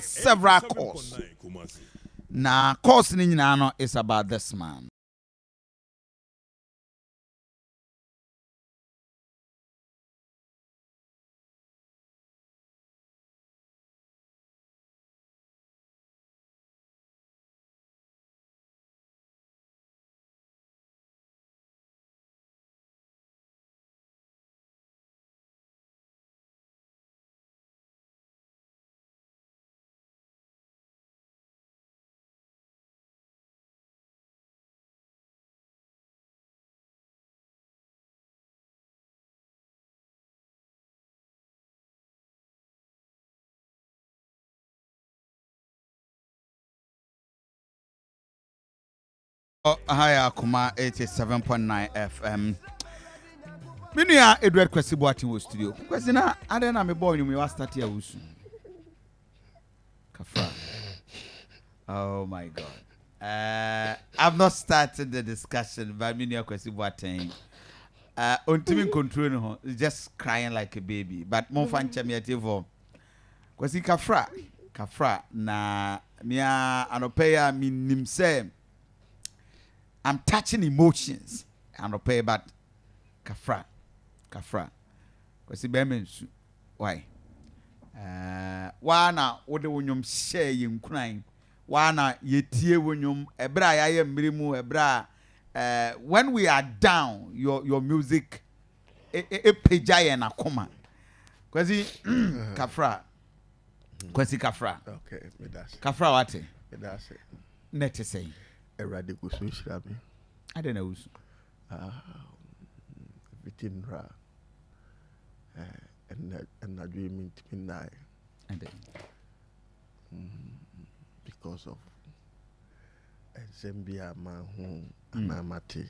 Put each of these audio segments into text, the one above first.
several calls. Now, calls ni is about this man. Hi, Akuma 87.9 FM. Minia Edward Kwesi Boateng was studio. Kwesi na ade na me boy you was start here wusu. Kafra. Oh my God. I've not started the discussion but Minia Kwesi Boateng. Untimi control no, just crying like a baby. But mo fan chamiative. Kwesi Kafra na mia anopeya minim say I'm touching emotions. I'm not pay but Kafra. Because the why? Wana what the wonyum share in crying. Wana ye tear wonyum ebra I am mirimu ebra. When we are down, your music pejaya na koma. Kwasi Kafra. Okay, me that's. Kafra wate? Me that's it. Net say. Radical social. I don't know. Everything ra. And I dream to midnight. And because of Zambia man and Amati.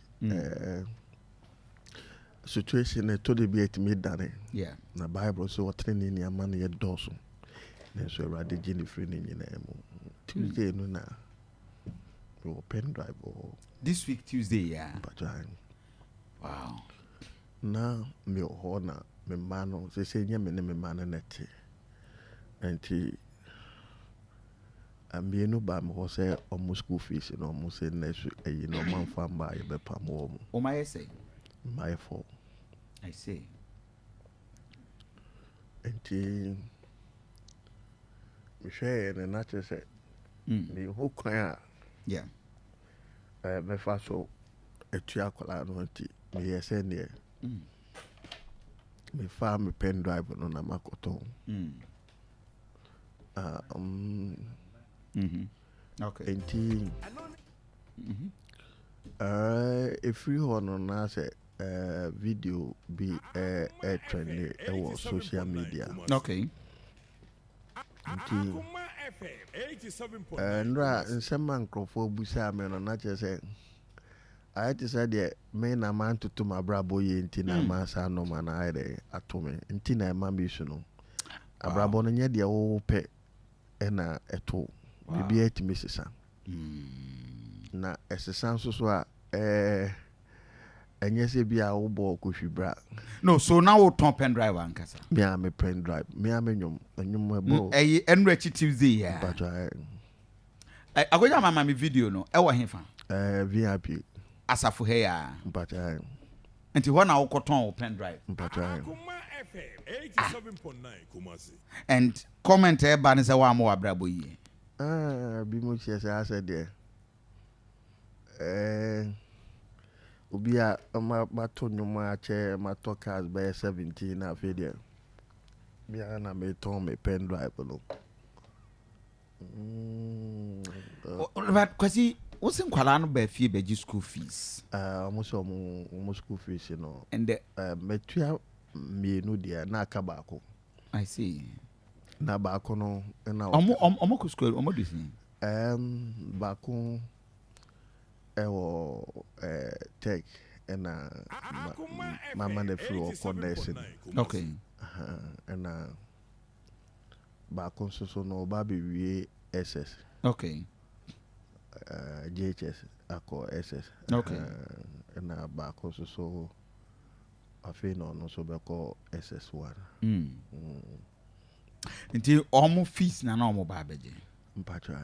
Situation to the be me done. Yeah. Na Bible so what training your man yet does. Then so rather Jenny friend in Tuesday no na. Pen drive or this week Tuesday, yeah. But wow. Now me honor me man they say me man net. And I'm being no bam who say almost school fees and almost say next week man farm by be pam home. Oh my say. My fault. I say. And me share and natural say me who cry. Yeah. Me fa so etua kwala no nti me yese ne me fa me pen drive no na makoto Okay. Nti if you want na say video be trend e wo social media. Okay. Nti Nra nsema nkrofo busa me no na che I had to say the main amount to my brabo ye ntina masa no man I atome ntina ma bi su no abrabo no nya de wo pe na eto bibi etimi sesa na esesa so a enye se bia wo bo Kofi bra no so now we turn pen drive ankasa me am a pen drive me am nyum ebo enrechi Tuesday ya but I agoja mama me video no e wo hefa VIP asafu he ya but nti ho na wo koton pen drive but FM 87.9 Kumasi and comment e ba ne se wa mo abrabo yi bi mo che se ase de obi a ma to nyuma ache ma to cars by 17 na fe de bia na me ton me pen drive no but kwasi what's in kwala no ba fie be school fees almost school fees no and the metua me no dia na aka baako I see na baako no na omo ko school omo do sin baako tech na mama na free o condensing okay na baako so no ba be wie SS okay JHS ako SS okay na baako so afi no so be ko SS1 Nti omo fees na omo ba beje. mpacha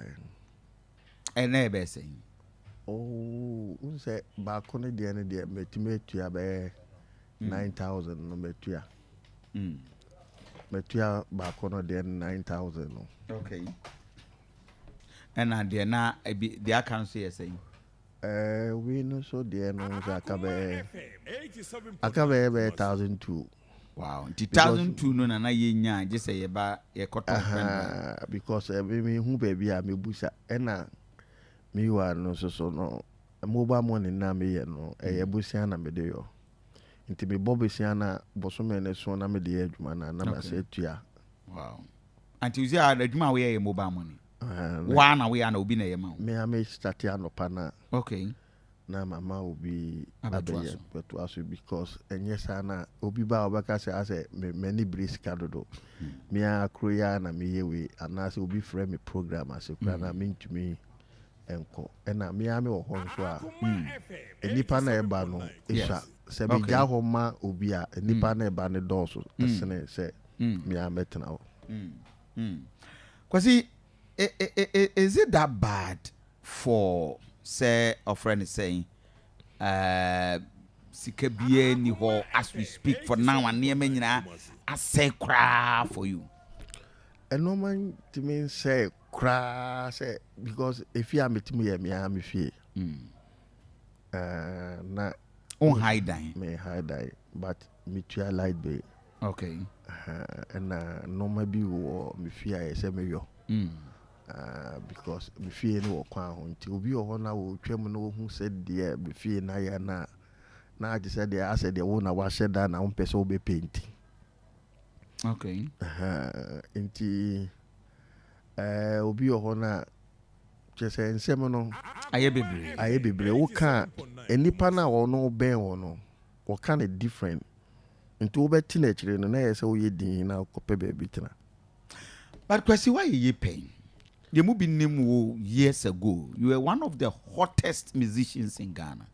Ene be say. oh unse ba kono de ne de metime tua be 9,000 no metua metua ba kono de 9,000 no Okay. And de na the account say saying. we no so de no so FM akabe 87.9 1,002 Wow. 2002 no na ye nya je say ye ba ye cotton because me hu baby a me busa ena me wa no so no mobile money na me ye no ye busia na me de yo nti me bobesia na bosome ne so na me de adwuma na ma se tua. Wow. Until you say adwuma we ye mobile money. One away na obi na ye ma. Me am start ya no pana. Okay. Na mama obi Abetuaso. Betuaso because enye sana obi ba obaka say ase many brisk dodo. Me akroya na me yewe anase obi frame me program ase kra na me ntumi enko ena me am wo ho so a enipa na eba no isa se be ja ho ma obi a enipa na eba ne doso esene se me am metna ho. Kwasi, is it that bad for say a friend is saying sika bie ni ho as we speak for now and near me nyina asay kra for you? And no man to me say cry say because if you am me me am fie na on high dine me high die but me tua light bay. Okay. And no maybe wo me fie I say me yo because me fie no kwa ho nti obi o ho na wo twam no hu said de me fie na ya na I just said de I said de wo na wa sheda na on pese obe paint. Okay. Nti obi o ho na chese nsem no Aye bebre wo ka enipa na wo no ben wo no wo ka na different nti wo beti na chire no na yese wo ye din na kope be bitina. But Kwasi, why you pain? You mu been name years ago. You were one of the hottest musicians in Ghana.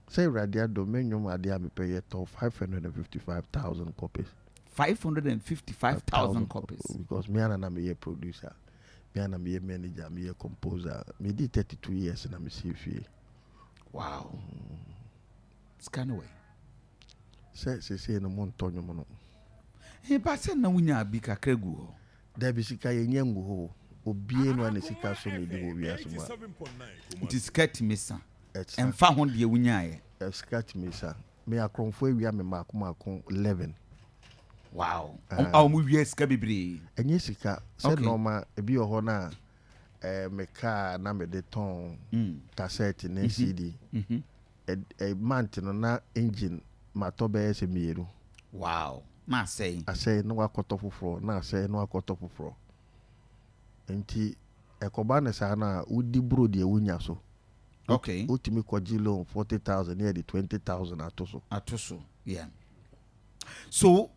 Say radio domain adia me pay to 555,000 copies. 555,000 copies. Because me and I'm a producer, me and I'm a manager, me a composer. Me did 32 years and I'm a CFA. Wow. It's kind of way. Say no montonyo mono. Hey, but say na wunya bi kakra gu ho. Da bi sika ye nyangu ho. Obie no anesika so me di wo wi asoma. It is cut misa. Emfa ho de wunya ye. Skirt misa. Me akromfo awia me mako 11. Wow. Aw mu wi sika bibiri. Enye sika say normal e bi ho na me car na me de ton cassette na CD. A month no na engine matobe se mieru. Wow. Ma say. I say no akoto foforo na say no akoto foforo. Enti ekoba ne sa na udi bro de wunya so. Okay. Utimi kwaji loan 40,000 near the 20,000 atoso. Yeah. So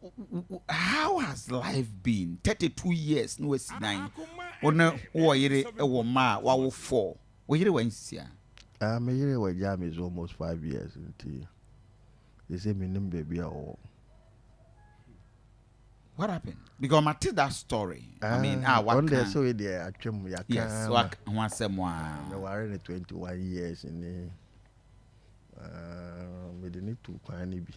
how has life been? 32 years no is 9. Ona wo yire e wo ma wa wo 4. Wo yire wan sia. Me yire wa jam is almost 5 years until they say me name baby or what happened? Because I tell that story. I mean, what one day so there atwem ya kan. Yes, what one say more. Me were 21 years in me dey need to kwan ni bi.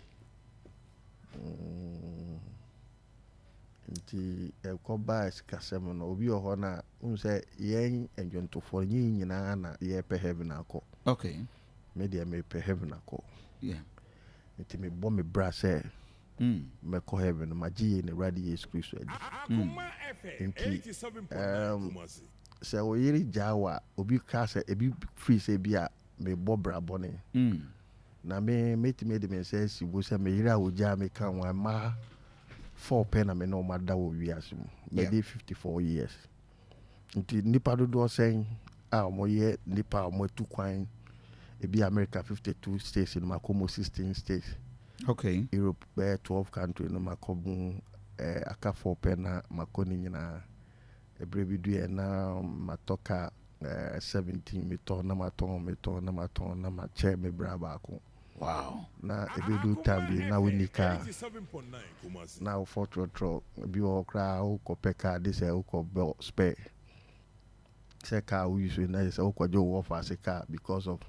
Nti ekoba sikasem no obi o ho na unse yen enjontofo nyina na ye pe heaven akọ. Okay. Me dey me pe heaven akọ. Yeah. Nti me bo me bra say me ko heaven magie ne radio Yesu Kristo adi. Nti se o yiri jawa obi ka se ebi free se bi a me bo bra bone. Na me metime de me say si bo se me yiri a oja me kan wa ma 4 pen na me no ma da wo wi asum. Me dey 54 years. Nti nipa dodo sen a mo ye nipa mo tu kwan ebi America 52 states in makomo 16 states. Okay. Europe 12 countries no makomo aka 4 pen na makoni nyina ebrebidu na matoka 17 meton na maton na mache me bra ba ko. Wow. Na ebedu tambi na winika. Na for trotro bi o kra o ko peka this e o ko spare. Say car we use na say o ko jo offer as car because of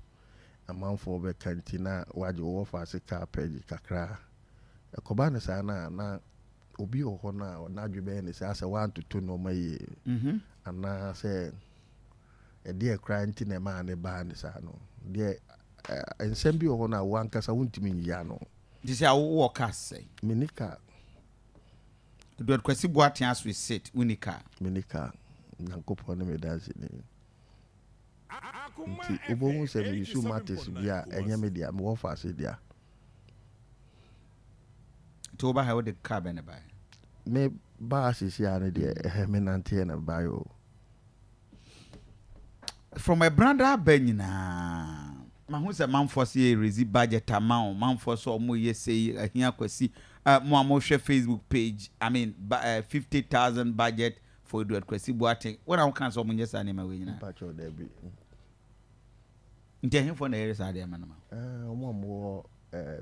amount for be cantina waje offer as car page kakra. E ko ba na sa na obi o ho na adwebe ne say 1 to 2 no mai. Ana say e dey cry ntina ma ne ba ne sa no. Dey ensem bi o ho na wankasa wontimi nyi no. This is our car say. Minika. Do Akwasi Boateng as we sit unika. Minika. Nyankopon ne me dance ni. Nti obo se me su matters bia enye me dia me wo fa se dia. To ba how the car be na buy. Me ba sisi ane dia me nante na buy o. From a brother benyina. Mahu se manfo se raise budget amount manfo so mo ye say ahia Akwasi mo share Facebook page. I mean 50,000 budget for do Akwasi Boateng. When I can so mo nyesa na ma we nyina. Pacho there be. Nti ahia for na ere sa de ma na ma. Omo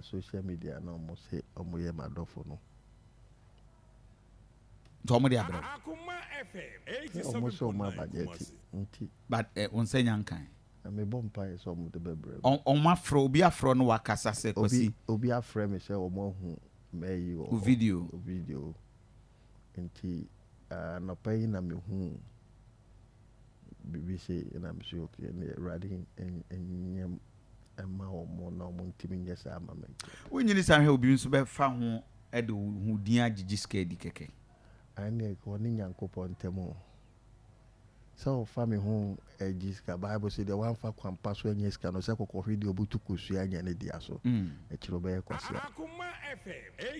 social media no mo say omo ye madofo no. To mo de abro. Omo so ma budget nti. But on say nyankan. Me bompa so mo de bebre. On ma fro obi afro no wakasa se Akwasi. Obi afre me say omo hu me o video. Nti no pay na me hu BBC na me say okay na ready enyem ema omo na omo ntimi nyesa ama me. Wonyini san he obi nso be fa ho e de hu din agigi skedi keke. Ane ko ni Nyankopon temo. So family home jiska Bible say the one fa kwampa so anya ska no se kokofwe di obutu kosu anya ne dia so e kiro be kwase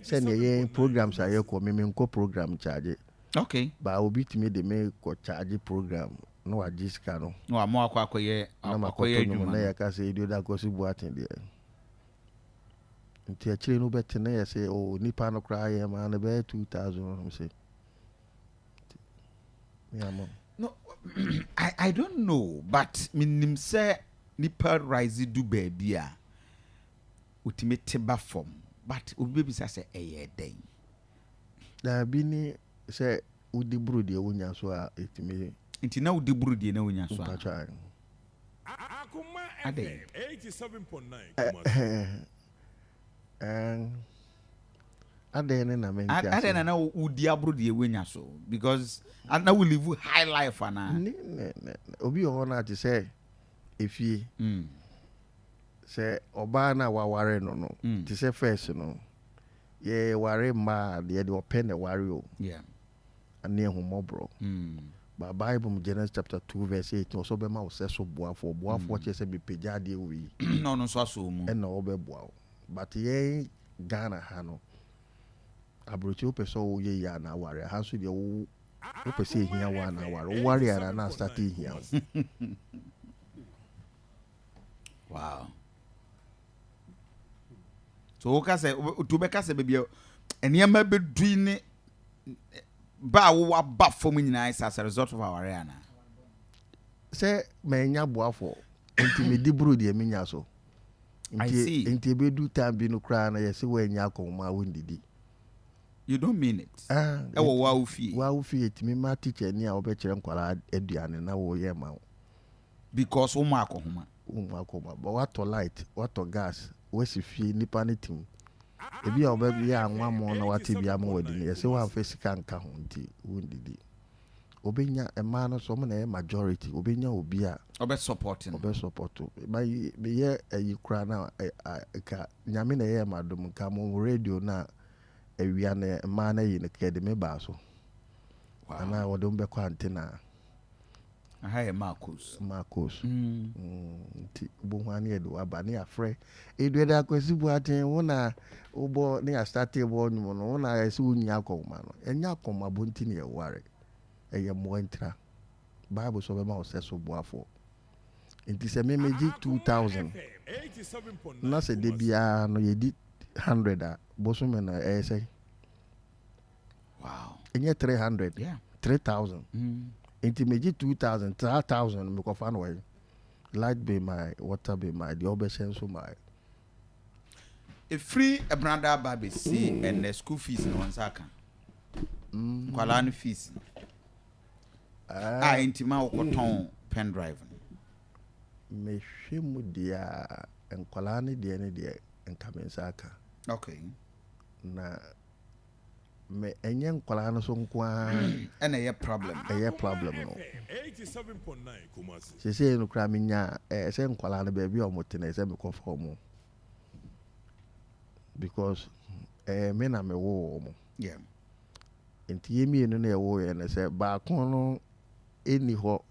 se ne ye programs aye ko me nko program charge okay ba obi timi de me ko charge program no wa jiska no no amo akoye adwuma na ya ka se idio da Akwasi Boateng de nti a kire no bete na ya se o nipa no kra ye ma na be 2000 no say no I don't know, but minim say nipa rise do baby a ultimate ba form, but obi be say eye den. Da bi ni say udi buru de wonya so a etime. Nti na udi buru de na wonya so a. Akuma FM 87.9. Adene na men tia. Adene na udi aburu de wonya so because na we live high life ana. Obi o na ti say efie. Say oba na waware no ti say first no. Ye ware ma de open the ware o. Yeah. Ane ehumobro. Ba Bible Genesis chapter 2 verse 8 so be ma wo say so boafo che say be peja de wi. No so aso mu. E na wo be boa. But ye Ghana ha no. Abrochi o peso wo ye ya na ware ha so de wo pese hia wa na ware. Ware ara na start hia. Wow. So ka say to be ka say be enema be duine ba wo ba fom nyina as a result of our area na. Say me nya boafo enti me di buru de menya so. Enti be do time bi no kra na ye se we nya akoma wondidi. You don't mean it. E wo wa ufie. Wa ufie etimi ma teacher ni a wo be kire nkwala aduane na wo ye ma. Because wo ma akohoma. But what to light, what to gas, where's if you nip anything? If you are baby, I want more than what you are more than yes, one face can count. Wounded. Obinya a man or someone a majority, Obinya Obia, or supporting, support. By be here, you cry now. Yamina, madam, come on radio now. A man in academy basso. And I would don't be quantina. I have Marcus. Buhani edu abani afre. Edu da Akwasi Boateng wona obo ne start ebo nyumo no wona ese unya akoma no. Enya akoma bonti ne ware. Eye mo entra. Bible so be ma oseso boafo. Nti se memeji 2000. Na se de bia no ye di 100 a bosume na say. Wow. Enye 300. Yeah. 3000. Intimacy 2,000, 3,000, me kofan way. Light be my, water be my, the obession so my. a free a brother baby see and the school fees in one second. Qualan fees. Intima or pen drive. Me shimu dia enkwalani dia ne dia enkamensa Okay. Na me enye nkwala no so nkwa and a problem. A problem no. 87.9 Kumasi. Se no kra menya se nkwala no ba bi omotene se me kofa omo. Because me na me wo omo. Yeah. Enti yemi no na ewo ye ne se ba kon no eni ho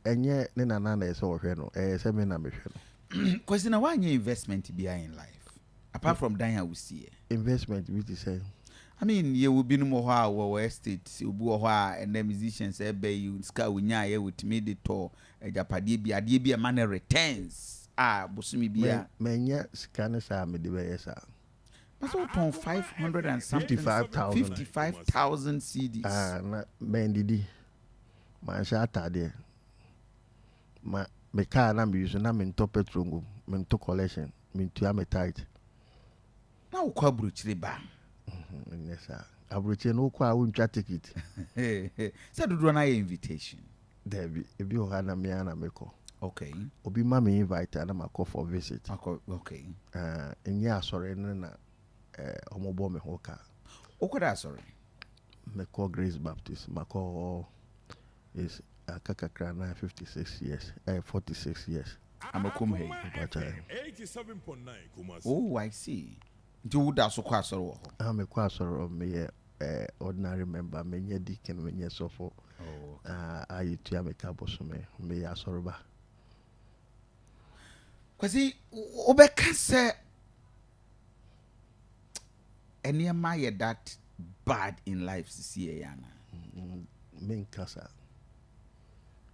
enye ne nana na se ohwe no se me na me hwe no. Question na why investment be in life apart from dying we see investment which is say I mean, you will be no more our estate, you will and the musicians say you scar with nya with me the tour, a japadi be a man returns. Busumi be a menya scanner sa me de be sa. But on 500 and something 55,000 CDs. Na men didi. Man shata there. Me car na me use na me to petrol me to collection, me to am tight. Now kwabru chiriba. Yes, sir. Abroche no kwa untwa ticket. Say do na invitation. There be ebi o na me ana meko. Okay. Obi ma me invite na ma call for visit. Okay. Enye asore na omobo me ho ka. Okoda sorry. Me call Grace Baptist. Ma call is kakakra na 56 years. 46 years. I'm a come here. 87.9 Kumasi. Oh, I see. Do that so quite so. I'm a quasar me ordinary member, me nye deacon, me nye sofo. Oh. I to am a cabo so me asoroba. Kwasi obeka say any my that bad in life see yana. Me kasa.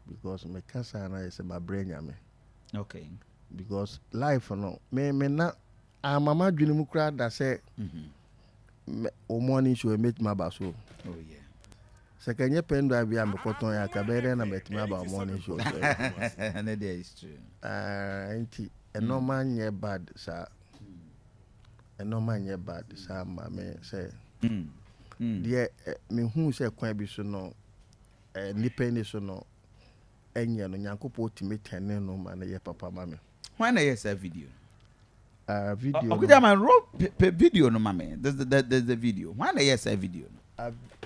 Because me kasa na is my brain yame. Okay. Because life no me na mama dwene mu kra da say o morning show meet my baso. Oh yeah. Sekanye pen drive ya me koton ya ka be na meet my ba morning show. And that is true. Enti normal nye bad sa. Normal nye bad sa ma me say. Die me hu say kwan bi so no nipa ni so no enye no nyankopɔ timi tene no ma na ye papa ma me. When I yes a video. Video. Okay, man, roll video no mama. There's the video. When I yes a video.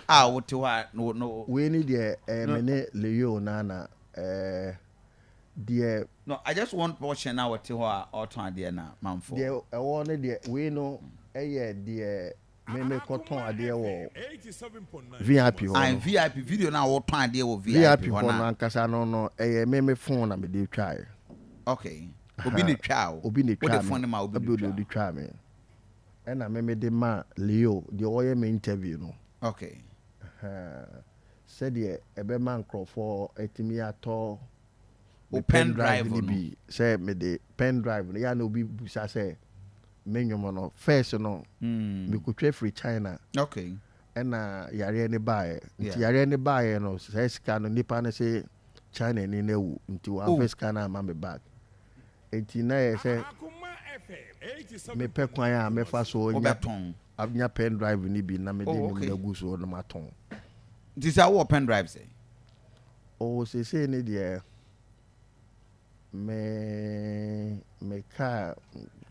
What no. We need the mene Leo nana the No, I just want portion now to or to idea now, man for. the one the we know the me cotton idea wo 87.9 VIP ho. I'm VIP video now what to idea with VIP ho na nkasa no me phone na me dey try. Okay. Obi ni twa Obi ni twa. What the phone ma obi ni twa me. And na me dey ma Leo the oye me interview no. Okay. Said ye ebe man crofo etimi ato pen drive ni bi say me the pen drive ya na obi busa say menyomo no first no me kutwe free China. Okay. And yare ni bae nti yare ni bae no say scan no nipa na say China ni na wu nti wa first scan na me back nti na ye say me pe kwan ya me fa so nya pen drive ni bi na me de ni na gu so no maton. This is what pen drive say. Oh, say ni de me car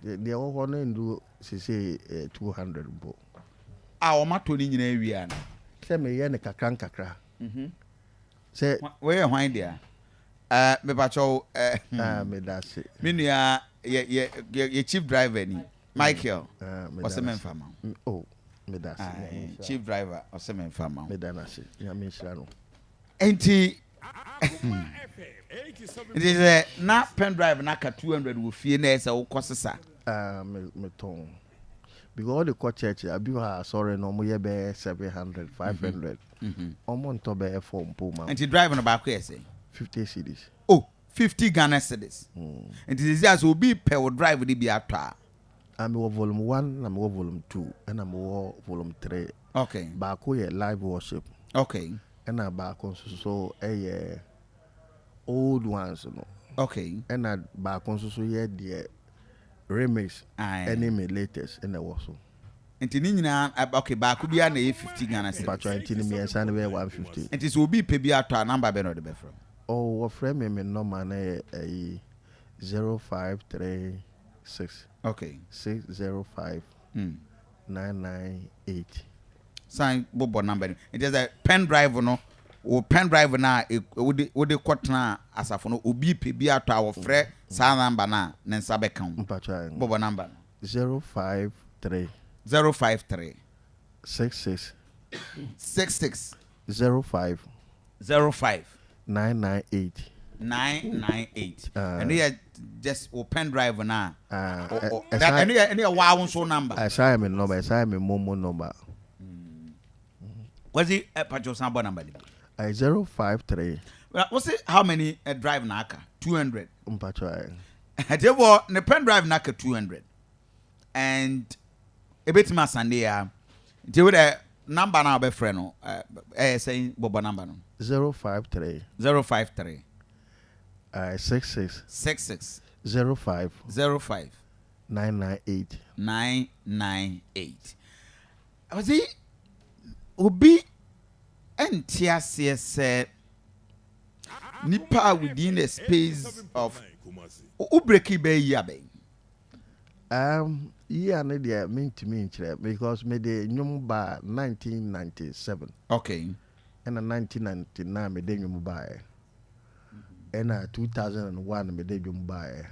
the one ndu say 200 bo. O ma to ni nyina wi ana. Say me ye ne kakra. Say where hwan dia? Me ba cho me that's it. Me nua ye chief driver ni Michael. What's the man farmer? Oh, me that's it. Chief driver or semen farmer. Me that's it. Ya me shira no. Enti it is na pen drive na ka 200 wo fie na esa wo kosesa. Me ton. Because the court church abi ha sorry no mo ye be 700 500. Omo nto be form po ma. Enti drive no ba ko say 50 cedis. Oh, 50 Ghana cedis. Enti this as obi pe wo drive ni bi atwa. I'm volume 1 and I'm volume 2 and I'm volume 3. Okay. Back we live worship. Okay. And I back on so old ones no. Okay. And I back on so yeah the remix Aye. enemy latest in the waso Nti ni nyina okay ba ku bia na 50 Ghana cedis. but trying to me and send away 150 Nti so obi pe bia to number be no de be from. oh what frame me number na 0536 Okay. 605 998 Sign bobo number. It is a pen drive no. O pen drive na wode kotna asafo no obi pe bia to awofre sa number na ne nsa be kan. mpatwa Bobo number 053 053 66 66 05 05 998 998. And you just open drive now. Assign Any wow so number. me number, assign me momo number. What's it a patch sample number? 053. What's it how many drive naka? 200. Mpatwa. They were the pen drive naka 200. And a bit my Sunday they were the number now be friend no saying bobo number no 053 053 66 66 05 05 998 998. Was he obi entiase say nipa within a space of breaki be yabe. Yeah, no dia mean to me because me de nyum ba 1997 Okay. and 1999 me de nyum ba and 2001 me de nyum ba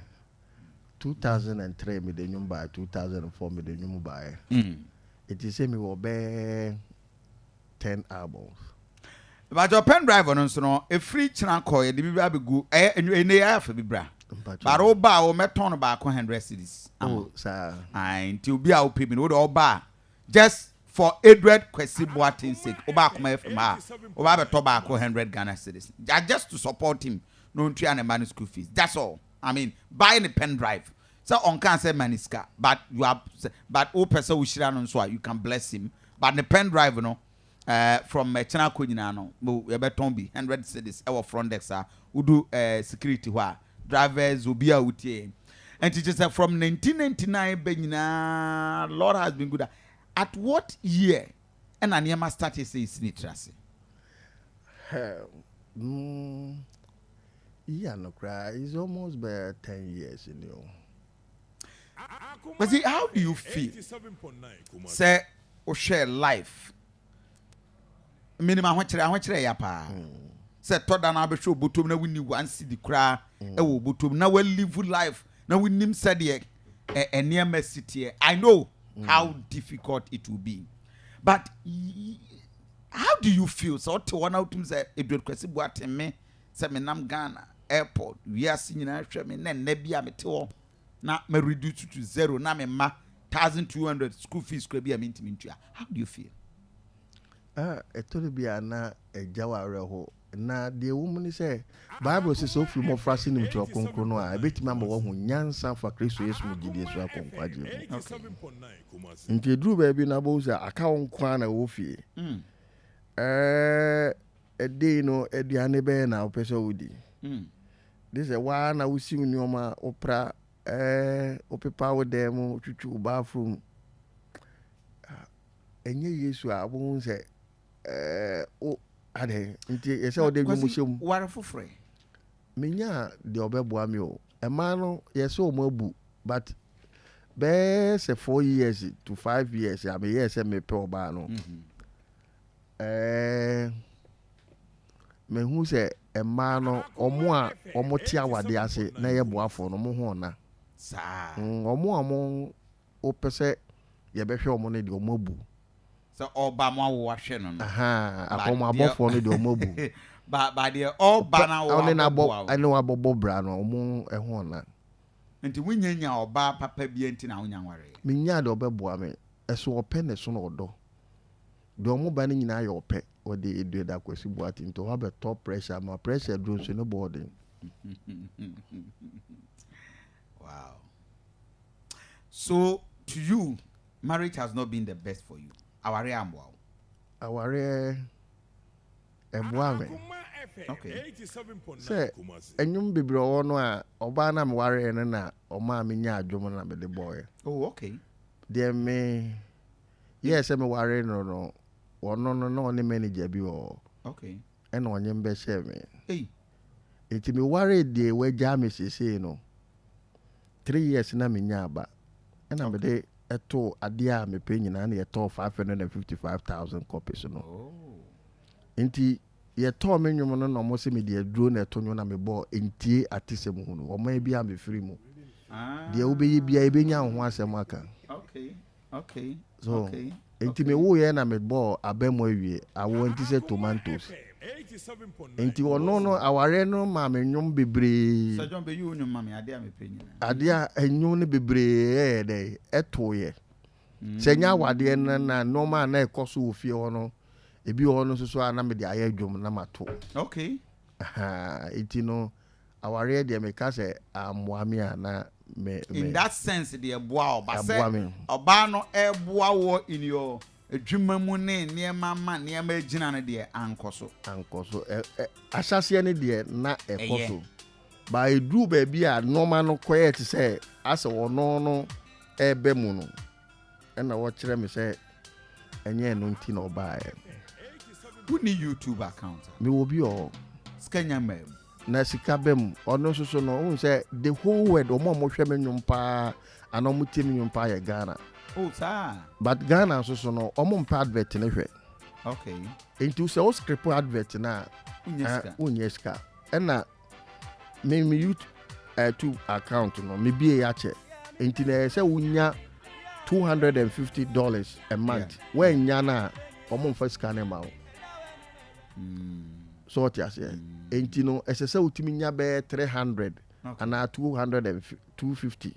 2003 me de nyum ba 2004 me de nyum ba it is me wo be 10 albums But your pen drive on no a free channel call the bibi abegu ene ya fa bibra. But oba o meton ba ko 100 cedis. oh sir Until be our people no oba just for Edward Kwesi Boateng sake oba kuma FM oba be to ba ko 100 Ghana cedis. Just to support him no ntria and man school fees. That's all. I mean buying a pen drive. So on can say maniska but you have but o person we shira no so you can bless him. But the pen drive no from channel ko nyina no e beton bi 100 cedis e wo front desk we do security wa drivers obi a utie and it is from 1999 be nyina Lord has been good at what year and Aniema started say sinitrase yeah no cry it's almost by 10 years you know but see how do you feel say o share life minimum ho kire ya pa say toda na be show botom na wini one city kra e wo botom na we live life na winim said eniema city I know how difficult it will be but how do you feel so to one out say Edward Kwesi Boateng me say me nam Ghana airport we are seeing na hwe me na bia me te ho na me reduce to zero na me ma 1200 school fees kra bia me ntimi ntua how do you feel etoro bia na ejawa reho na the woman say Bible says so free more frasi nim to konkro no a betima amba wo ho nyansa fa Kristo Yesu mu gidi Yesu akonkwaje nti duru ba bi na bo say aka won kwa na wo fie ede no eduane be na opese wudi this is why na wusi unioma opra opepa wo dem twutwu bathroom enye Yesu a bo say o ade nti yese o de mu shem ware fofre menya de obeboa mi o ema no yese o mu abu but be say 4 years to 5 years ya me yese me pe oba no me hu say ema no omo ti awade ase na ye boafo no mo ho na sa omo o pese ye be hwe omo ne de omo abu so oba mo wo hwe no no akomo abofo no de omo abu ba de oba na wo oni na bo ani wa bobo bra no omo eho na nti wunyanya oba papa bia nti na wonya nware minya de obeboa me eso ope ne so no odo de omo ba ni nyina ya ope o de edu da Kwesi Boateng to have a top pressure ma pressure drone so no boarding wow so to you marriage has not been the best for you aware ambo aware ɛboa me Okay. 87.9 sɛ Kumasi. ɛnwom bebree wɔ no a ɔbaa na meware no na ɔmaa me nya adwom na mede bɔɔɛ Oh, okay. deɛ me yɛ sɛ meware no ɔno no na ɔne manager bi wɔ Okay. ɛna ɔnye mbɛhyɛ me Hey. nti meware deɛ wagyaa me seesei no 3 years na menya aba ɛna mede ɛto adeɛ a mepɛ nyinaa na yɛtɔɔ 555,000 copies no Oh. nti yɛtɔɔ me nnwom no na ɔmo sɛ mede aduro na ɛto nnwom na mebɔɔ ntie atesɛm hu no ɔma bi a mefiri mu deɛ wobɛyɛ biara yɛbɛnya wo ho asɛm aka Okay. Okay. so Okay. nti mewoyɛ na mebɔɔ abɛmmɔ awie awoɔ nti sɛ tomatoes 87.9 nti ɔno no awareɛ no ma me nnwom bebree So John be you no mami ade am penny. adeɛ a ɛnwom no bebree ɛyɛ dɛ ɛtoyɛ sɛ nya awadeɛ no na nɔɔma a na ɛkɔ so wɔ fie hɔ no ebi wɔ hɔ no nso so a na mede ayɛ dwom na mato Okay. nti no awareɛ deɛ meka sɛ ammoa me a na In that sense, the boa aboa me oba no e boa wo in your adwuma mu ne niema ma niema gina no de anko so. ankɔ so ahyɛseɛ no deɛ na ɛkɔ Ɛyɛ. so ba ɛduru baabi a nɔɔma no kɔyɛ te sɛ asɛ ɔno no ɛbɛ mu no ɛna wɔkyerɛ me sɛ ɛnyɛ ɛno nti na ɔbaeɛ Who need YouTube account? mewɔ bi wɔ hɔ Skanya mem. na sika bɛ mu ɔno nso so no wohu sɛ the whole world ɔmo a mohwɛ me nnwom paa anaa ɔmo tie me nnwom paa yɛ Ghana Oh, sir. but Ghana nso so no ɔmo mpɛ advert ne hwɛ Okay. nti sɛ wo script advert no a Unyeska. wonyɛ sika ɛna me YouTube account no mebie yɛ akyɛ nti na ɛyɛ sɛ wonya $250 a month woanya no a ɔmo mfa sika ne ma wo so ɔte aseɛ nti no ɛsɛ sɛ wotumi nya bɛyɛ 300 Okay. anaa 250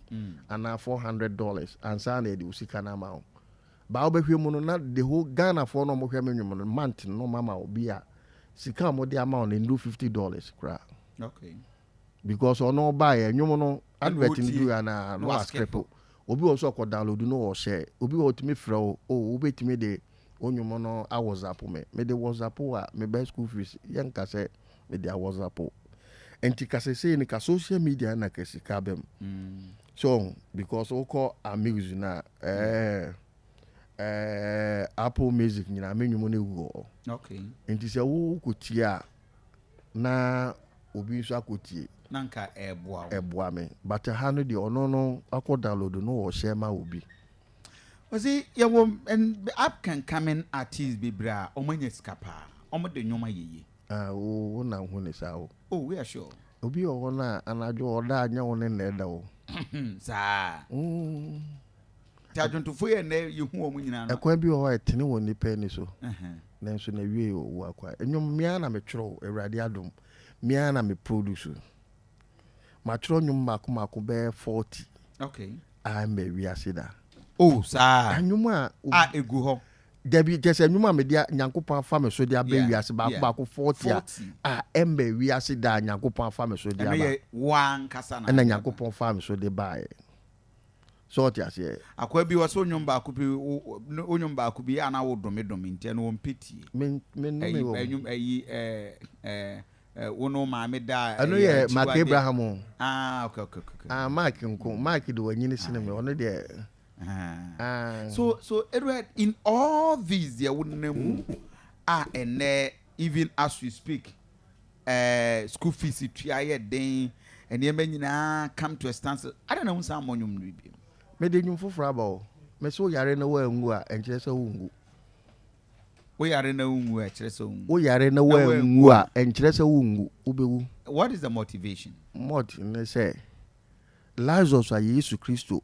anaa $400 ansa na yɛde wo sika no ama wo baa wobɛhwɛ mu no na the whole Ghanafoɔ no ɔmohwɛ me nnwom no month no mama wo bi a sika a mode ama wo no ɛndu $50 koraa Okay. because ɔno ɔbaeɛ nnwom no advert no wotie, du anaa no na wascript wascript. obi wɔ so ɔkɔ download no wɔhyɛ obi wɔ tumi frɛ wo wobɛtumi de onnwom no awɔzap me mede whatsapp a mebɛ school fees yɛnka sɛ mede awɔzap nti kasɛsei no ka social media na ka sika bɛm so because wokɔ amuse no a Apple Music nyinaa me nnwom no ɛwu hɔ Okay. nti sɛ wokɔtie a na obi nso akɔtie Nanka e boa. ɛboa me but ha no deɛ ɔno no akɔ download no wɔhyɛ ma obi Was it ya wo and up can come in artist be bra omanya skapa. Omo de nyoma yeye. wo na ho ne saa wo Oh, we are sure. obi wɔ hɔ no a anadwo ɔda anya wo ne na ɛda wo Sa. Tadwontofo ye na ye hu omo nyina no. ɛkwan bi wɔ hɔ a ɛtene wɔ nipa ani so Mhm. nanso na wie wɔ akwa nnwom mmea na metwerɛw awurade adom mmea na me produce matwerɛ nnwom maako bɛyɛ 40 Okay. a mbɛ wiase da Oh, sa. nnwom a Egu ho. dabi kyɛ sɛ nnwom a mede nyankopɔn afa me so de abɛ Yeah, wiase yeah. baako 40 a ɛmbɛ wiase da nyankopɔn afa me so de And aba ye wan kasa na. ɛna nyankopɔn fa me so de baeɛ so ɔte aseɛ Akwa bi waso onyom ba ku bi onyom ba ku bi ana wo dome ntia no wompetie. me Ayi wɔ enyum ayi wono ma me da. ɛno yɛ Mark Abraham o. Okay. Mark nko Mark de wanyini sinema ɔno deɛ So Edward, in all these there would name and even as we speak school fees try den and you may come to a stance. I don't know some money maybe. me de nwum foforɔ aba o me so yare na wangu a ɛnkyerɛ sɛ wongu We are in a room where so. wo yare na wangu a ɛnkyerɛ sɛ wongu wobɛwu What is the motivation? mot ne sɛ Lazarus a Yesu Kristo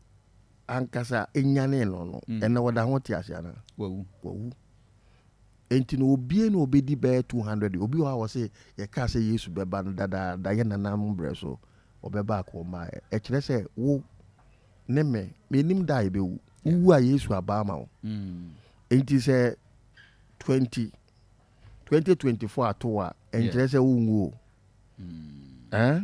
ankasa enyane no ɛna wɔda ho te ase ana Wow. wawu enti no obie na obedi bɛɛ 200 obi wɔ a wɔ sɛ yɛka sɛ Yesu bɛba no dada yɛ nanam brɛ so ɔbɛba akɔ ma ɛkyerɛ sɛ wo ne me menim da yɛbɛwu wowu a Yesu aba ama wo enti sɛ 2024 ato a ɛnkyerɛ sɛ wonwu o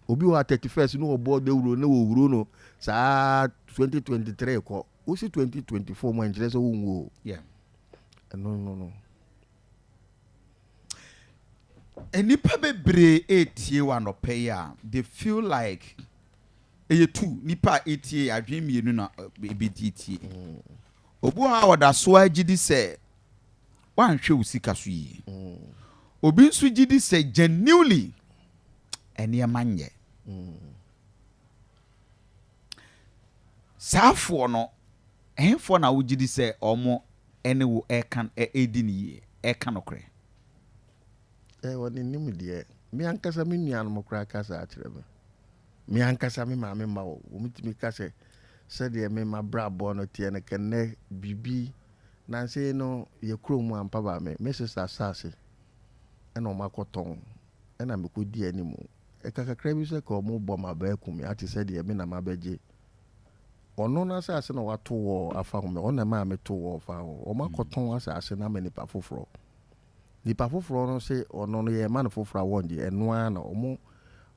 obi wɔ 31st no wɔbɔ dawuro na wɔwuro no saa 2023 kɔ wosi 2024 mu ɛnkyerɛ sɛ wonwu o Yeah. no enipa bebree etie wa no pay ya they feel like two nipa etie adwen mienu na ebedietie obu ha wada so agidi se wanhwe usika so yi obi nso gidi se genuinely ene manye saafo no ehfo na wogidi se omo ene wo ekan edi ni ekan okre woni nim de mi ankasa mi nuan mo kra kasa akire me mi ankasa mi ma me ma wo mitimi kase se de me ma bra bo no tie ne kenne bibi na se no ye krom ampa ba me sister sase ena o makoton ena me ko di animu e kakakra bi se ko mo bo ma ba akumi ati se de me na ma baje ono na sase no wato wo afa ho me ona ma me to wo fa ho o makoton asase na me nipa foforo no se ono no ye man foforo wonde eno ana omo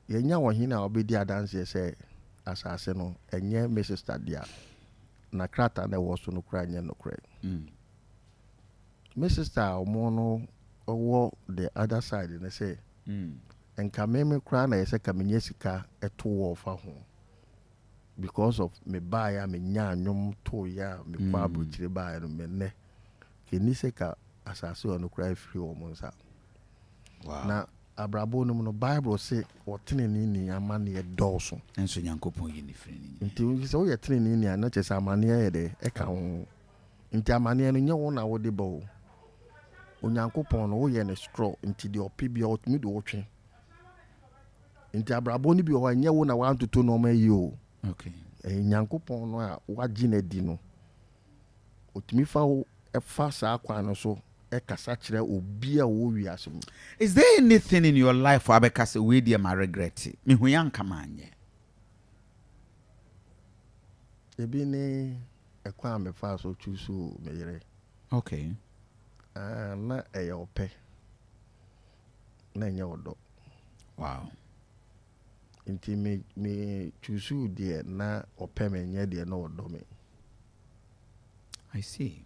ye nya wo hina obedi adanse se asase no enye me sister dia na krata na wo so no kra nya no kra me sister omo no owo the other side ne say enka me kra na ye se ka menye sika eto wo fa ho because of me buy ya me nya anwom to ya me kwa abutire buy no me ne ke ni se ka asase ono kra free wo monsa wow na abrabo no no bible say wotene ni amane e dawso enso nyankopon yi ni free ni nti se wo ye tene ni na che sa amane ye de e ka ho nti amane no nye wo na wo de bo onyankopon no wo ye ne straw nti de opibia otumi de wotwe nti abrabo ni bi wo nye wo na wa ntoto no ma yi o okay nyankopon no a wagi na di no otumi fa wo e fa sa akwa no so e kasa kire obi a wo wi asem. Is there anything in your life for abekase we dey ma regret me hu yan kama anye ebi ni ekwa me fa so chusu me yere okay na e ope na nya odo wow nti me chusu de na ope me nya de na odo me I see